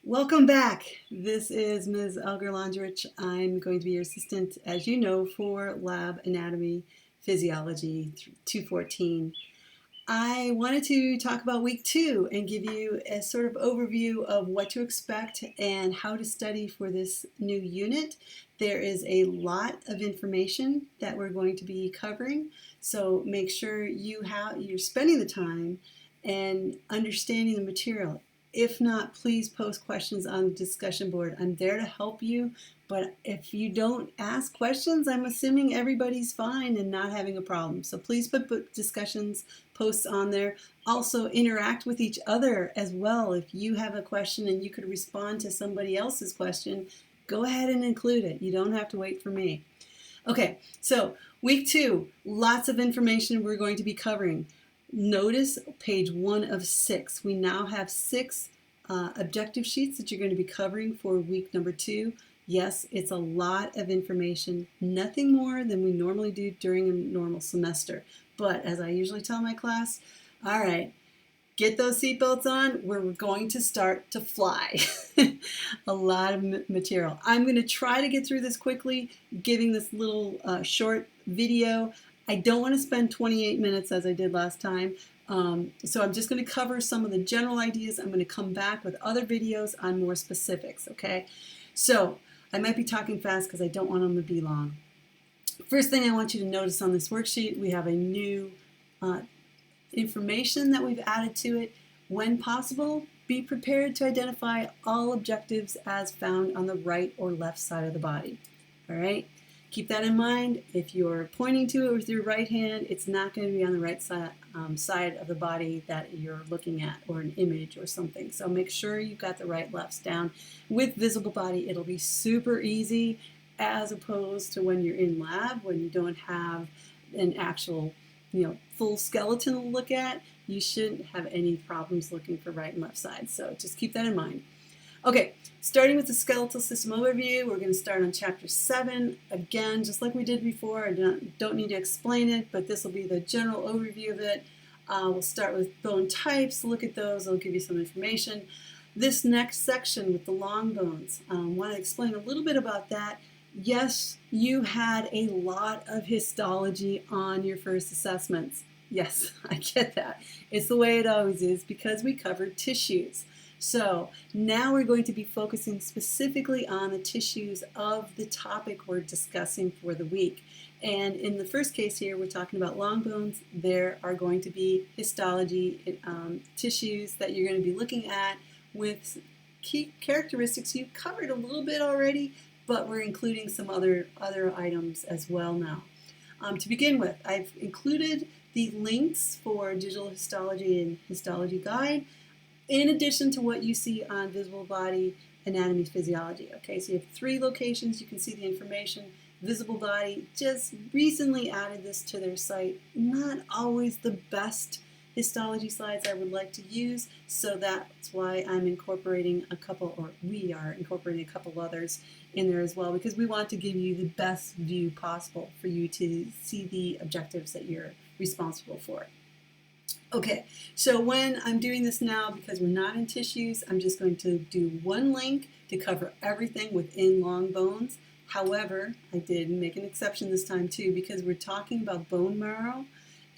Welcome back. This is Ms. Elger Londrich. I'm going to be your assistant, as you know, for Lab Anatomy Physiology 214. I wanted to talk about week 2 and give you a sort of overview of what to expect and how to study for this new unit. There is a lot of information that we're going to be covering, so make sure you're spending the time and understanding the material. If not, please post questions on the discussion board. I'm there to help you, but if you don't ask questions, I'm assuming everybody's fine and not having a problem. So please put discussions, posts on there. Also interact with each other as well. If you have a question and you could respond to somebody else's question, go ahead and include it. You don't have to wait for me. Okay, so week 2, lots of information we're going to be covering. Notice page 1 of 6. We now have 6 objective sheets that you're going to be covering for week number 2. Yes, it's a lot of information, nothing more than we normally do during a normal semester. But as I usually tell my class, all right, get those seatbelts on. We're going to start to fly. A lot of material. I'm going to try to get through this quickly, giving this little short video. I don't want to spend 28 minutes as I did last time, so I'm just going to cover some of the general ideas. I'm going to come back with other videos on more specifics, okay? So I might be talking fast because I don't want them to be long. First thing I want you to notice on this worksheet, we have a new information that we've added to it. When possible, be prepared to identify all objectives as found on the right or left side of the body, all right? Keep that in mind. If you're pointing to it with your right hand, it's not going to be on the right side of the body that you're looking at, or an image or something. So make sure you've got the right lefts down. With visible body, it'll be super easy, as opposed to when you're in lab, when you don't have an actual, full skeleton to look at. You shouldn't have any problems looking for right and left sides. So just keep that in mind. Okay, starting with the skeletal system overview, we're going to start on chapter 7. Again, just like we did before, I don't need to explain it, but this will be the general overview of it. We'll start with bone types, look at those, I'll give you some information. This next section with the long bones, I want to explain a little bit about that. Yes, you had a lot of histology on your first assessments. Yes, I get that. It's the way it always is because we covered tissues. So now we're going to be focusing specifically on the tissues of the topic we're discussing for the week. And in the first case here, we're talking about long bones. There are going to be histology tissues that you're going to be looking at with key characteristics you've covered a little bit already, but we're including some other items as well now. To begin with, I've included the links for Digital Histology and Histology Guide, in addition to what you see on Visible Body Anatomy Physiology. Okay, so you have 3 locations. You can see the information. Visible Body just recently added this to their site. Not always the best histology slides I would like to use, so that's why I'm incorporating a couple, or we are incorporating a couple others in there as well, because we want to give you the best view possible for you to see the objectives that you're responsible for. Okay, so when I'm doing this now, because we're not in tissues, I'm just going to do one link to cover everything within long bones. However, I did make an exception this time too, because we're talking about bone marrow,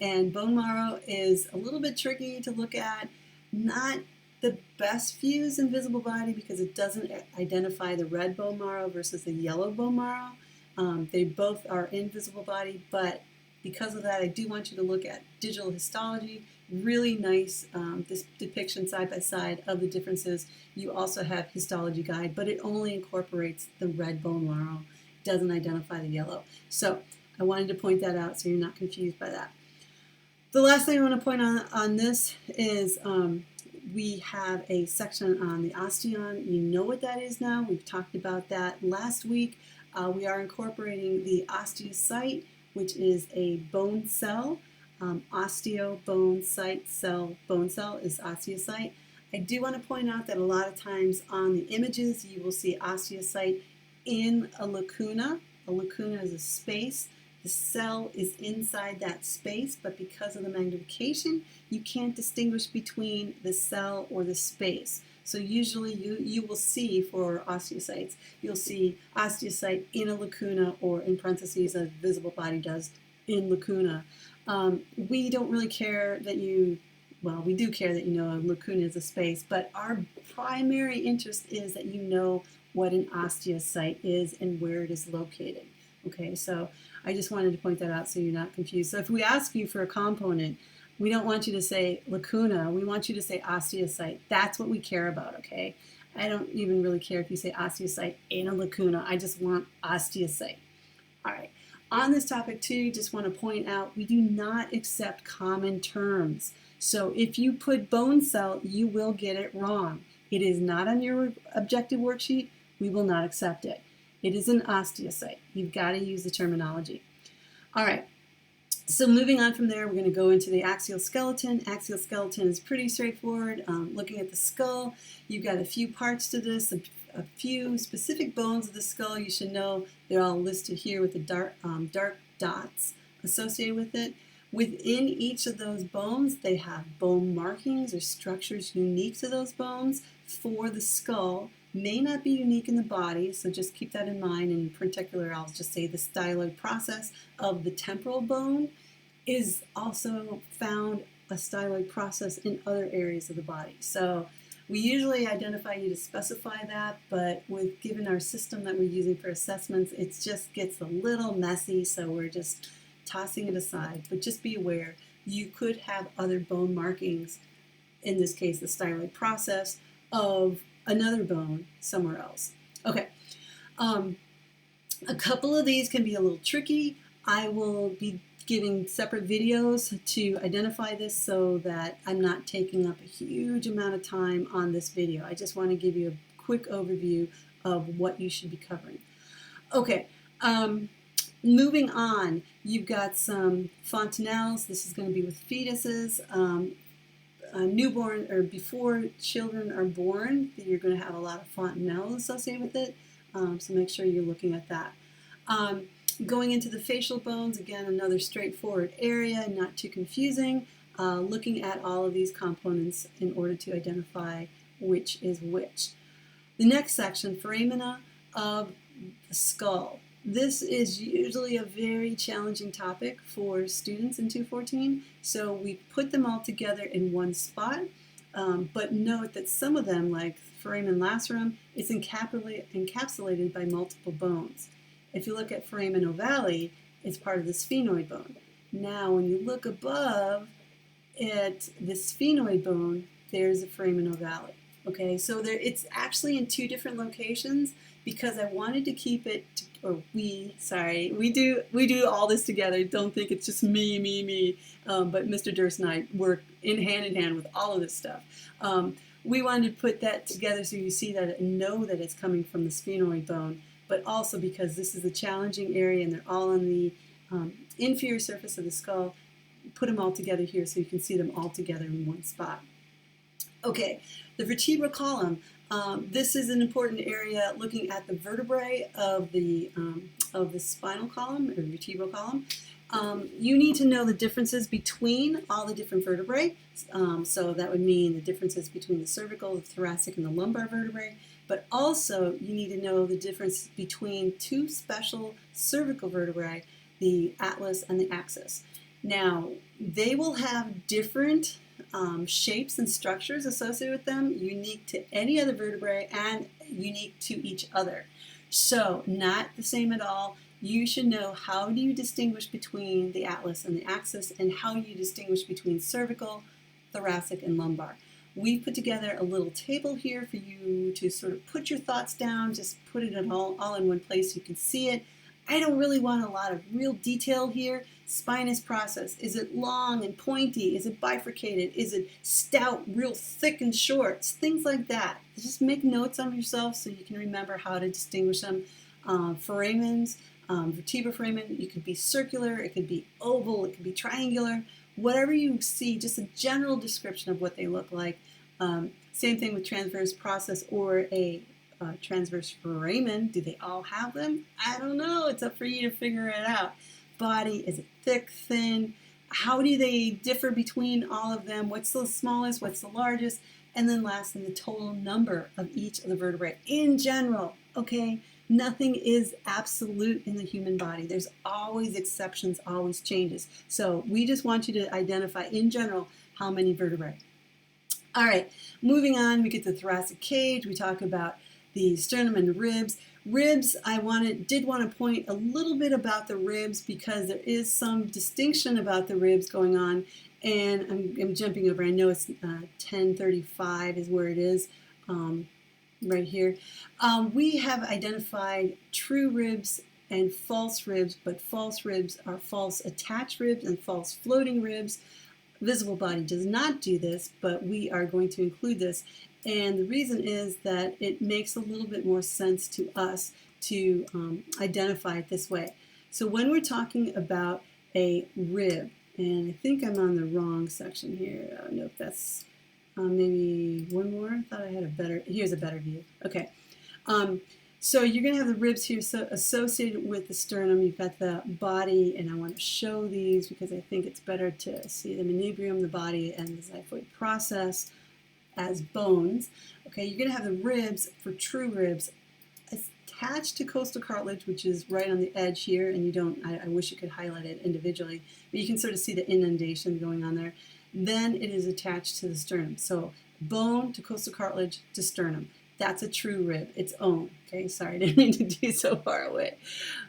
and bone marrow is a little bit tricky to look at. Not the best views in visible body because it doesn't identify the red bone marrow versus the yellow bone marrow. They both are in visible body, but because of that, I do want you to look at digital histology. Really nice this depiction side by side of the differences. You also have histology guide, but it only incorporates the red bone marrow. It doesn't identify the yellow. So I wanted to point that out so you're not confused by that. The last thing I want to point on this is we have a section on the osteon. You know what that is now. We've talked about that last week. We are incorporating the osteocyte, which is a bone cell. Osteo, bone, cyte, cell, bone cell is osteocyte. I do want to point out that a lot of times on the images you will see osteocyte in a lacuna. A lacuna is a space. The cell is inside that space, but because of the magnification, you can't distinguish between the cell or the space. So usually you will see for osteocytes, you'll see osteocyte in a lacuna, or in parentheses, a visible body does in lacuna. We don't really care that well, we do care that you know a lacuna is a space, but our primary interest is that you know what an osteocyte is and where it is located. Okay, so I just wanted to point that out so you're not confused. So if we ask you for a component, we don't want you to say lacuna, we want you to say osteocyte. That's what we care about, okay? I don't even really care if you say osteocyte in a lacuna. I just want osteocyte. All right. On this topic too, just want to point out we do not accept common terms. So if you put bone cell, you will get it wrong. It is not on your objective worksheet. We will not accept it. It is an osteocyte. You've got to use the terminology. All right. So moving on from there, we're going to go into the axial skeleton. Axial skeleton is pretty straightforward. Looking at the skull, you've got a few parts to this, a few specific bones of the skull. You should know they're all listed here with the dark dots associated with it. Within each of those bones, they have bone markings or structures unique to those bones for the skull. May not be unique in the body, so just keep that in mind. In particular, I'll just say the styloid process of the temporal bone is also found a styloid process in other areas of the body. So we usually identify you to specify that, but given our system that we're using for assessments, it just gets a little messy, so we're just tossing it aside. But just be aware, you could have other bone markings, in this case the styloid process, of another bone somewhere else. Okay, a couple of these can be a little tricky. I will be giving separate videos to identify this so that I'm not taking up a huge amount of time on this video. I just want to give you a quick overview of what you should be covering. Okay, moving on, you've got some fontanelles. This is going to be with fetuses. Newborn or before children are born, you're going to have a lot of fontanelles associated with it, so make sure you're looking at that. Going into the facial bones, again, another straightforward area, not too confusing, looking at all of these components in order to identify which is which. The next section, foramina of the skull. This is usually a very challenging topic for students in 214, so we put them all together in one spot, but note that some of them, like foramen lacerum, is encapsulated by multiple bones. If you look at foramen ovale, it's part of the sphenoid bone. Now, when you look above at the sphenoid bone, there's a foramen ovale. Okay, so it's actually in two different locations because I wanted to keep it, we do all this together. Don't think it's just me. But Mr. Durst and I work in hand with all of this stuff. We wanted to put that together so you see that and know that it's coming from the sphenoid bone, but also because this is a challenging area and they're all on the inferior surface of the skull. Put them all together here so you can see them all together in one spot. Okay, the vertebral column. This is an important area looking at the vertebrae of the spinal column or vertebral column. You need to know the differences between all the different vertebrae. So that would mean the differences between the cervical, the thoracic, and the lumbar vertebrae. But also you need to know the difference between two special cervical vertebrae, the atlas and the axis. Now, they will have different shapes and structures associated with them, unique to any other vertebrae and unique to each other. So, not the same at all. You should know how do you distinguish between the atlas and the axis and how you distinguish between cervical, thoracic, and lumbar. We've put together a little table here for you to sort of put your thoughts down, just put it all in one place so you can see it. I don't really want a lot of real detail here. Spinous process. Is it long and pointy? Is it bifurcated? Is it stout, real thick and short? Things like that. Just make notes on yourself so you can remember how to distinguish them. Foramens, vertebral foramen, it could be circular, it could be oval, it could be triangular. Whatever you see, just a general description of what they look like. Same thing with transverse process or a transverse foramen. Do they all have them? I don't know. It's up for you to figure it out. Body, is it thick, thin? How do they differ between all of them? What's the smallest? What's the largest? And then lastly, the total number of each of the vertebrae in general, okay? Nothing is absolute in the human body. There's always exceptions, always changes. So we just want you to identify in general how many vertebrae. All right, moving on, we get the thoracic cage. We talk about the sternum and ribs. Ribs, I did want to point a little bit about the ribs because there is some distinction about the ribs going on. And I'm jumping over. I know it's 1035 is where it is, right here. We have identified true ribs and false ribs, but false ribs are false attached ribs and false floating ribs. Visible body does not do this, but we are going to include this. And the reason is that it makes a little bit more sense to us to identify it this way. So when we're talking about a rib, and I think I'm on the wrong section here. I don't know if that's maybe one more. I thought I had a better, here's a better view. Okay. So you're going to have the ribs here associated with the sternum. You've got the body, and I want to show these because I think it's better to see the manubrium, the body, and the xiphoid process as bones. Okay, you're going to have the ribs for true ribs attached to costal cartilage, which is right on the edge here, and you don't, I wish you could highlight it individually, but you can sort of see the inundation going on there. Then it is attached to the sternum. So bone to costal cartilage to sternum. That's a true rib, its own. Okay, sorry, I didn't mean to do so far away.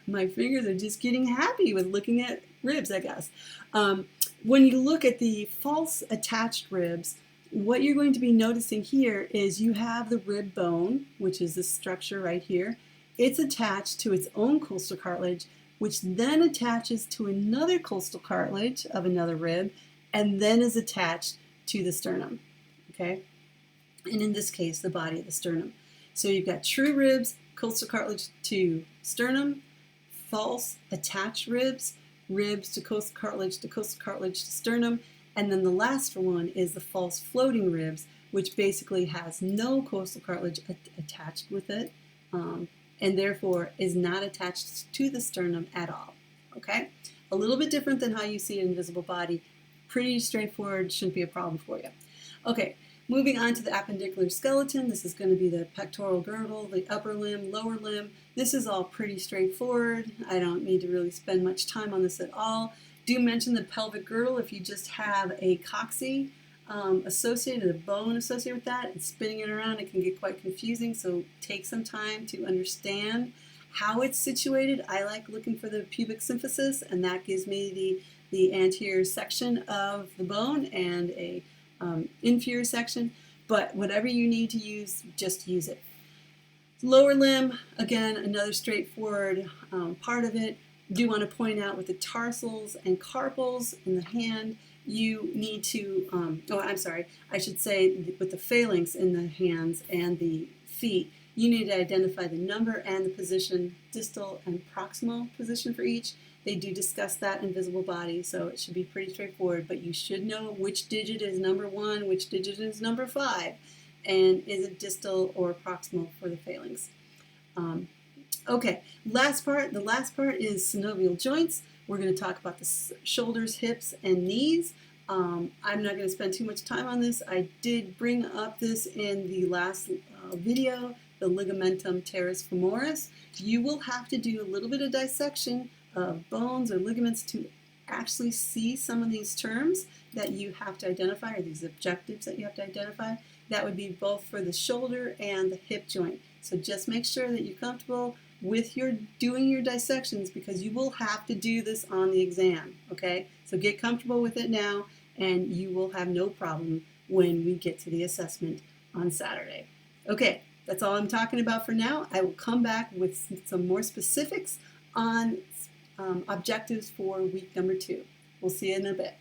My fingers are just getting happy with looking at ribs, I guess. When you look at the false attached ribs, what you're going to be noticing here is you have the rib bone, which is this structure right here. It's attached to its own costal cartilage, which then attaches to another costal cartilage of another rib, and then is attached to the sternum. Okay? And in this case, the body of the sternum. So you've got true ribs, costal cartilage to sternum, false attached ribs, ribs to costal cartilage to sternum, and then the last one is the false floating ribs, which basically has no costal cartilage attached with it, and therefore is not attached to the sternum at all. Okay? A little bit different than how you see it in visible body. Pretty straightforward, shouldn't be a problem for you. Okay. Moving on to the appendicular skeleton, this is going to be the pectoral girdle, the upper limb, lower limb. This is all pretty straightforward. I don't need to really spend much time on this at all. Do mention the pelvic girdle if you just have a coccyx associated, a bone associated with that, and spinning it around, it can get quite confusing, so take some time to understand how it's situated. I like looking for the pubic symphysis, and that gives me the anterior section of the bone and a inferior section, but whatever you need to use, just use it. Lower limb, again, another straightforward part of it. Do want to point out with the tarsals and carpals in the hand, you need to, I should say with the phalanx in the hands and the feet, you need to identify the number and the position, distal and proximal position for each. They do discuss that in visible body, so it should be pretty straightforward, but you should know which digit is number 1, which digit is number 5, and is it distal or proximal for the phalanx. Okay, the last part is synovial joints. We're going to talk about the shoulders, hips, and knees. I'm not going to spend too much time on this. I did bring up this in the last video, the ligamentum teres femoris. You will have to do a little bit of dissection of bones or ligaments to actually see some of these terms that you have to identify, or these objectives that you have to identify. That would be both for the shoulder and the hip joint. So just make sure that you're comfortable with doing your dissections, because you will have to do this on the exam, okay? So get comfortable with it now, and you will have no problem when we get to the assessment on Saturday. Okay, that's all I'm talking about for now. I will come back with some more specifics on objectives for week number 2. We'll see you in a bit.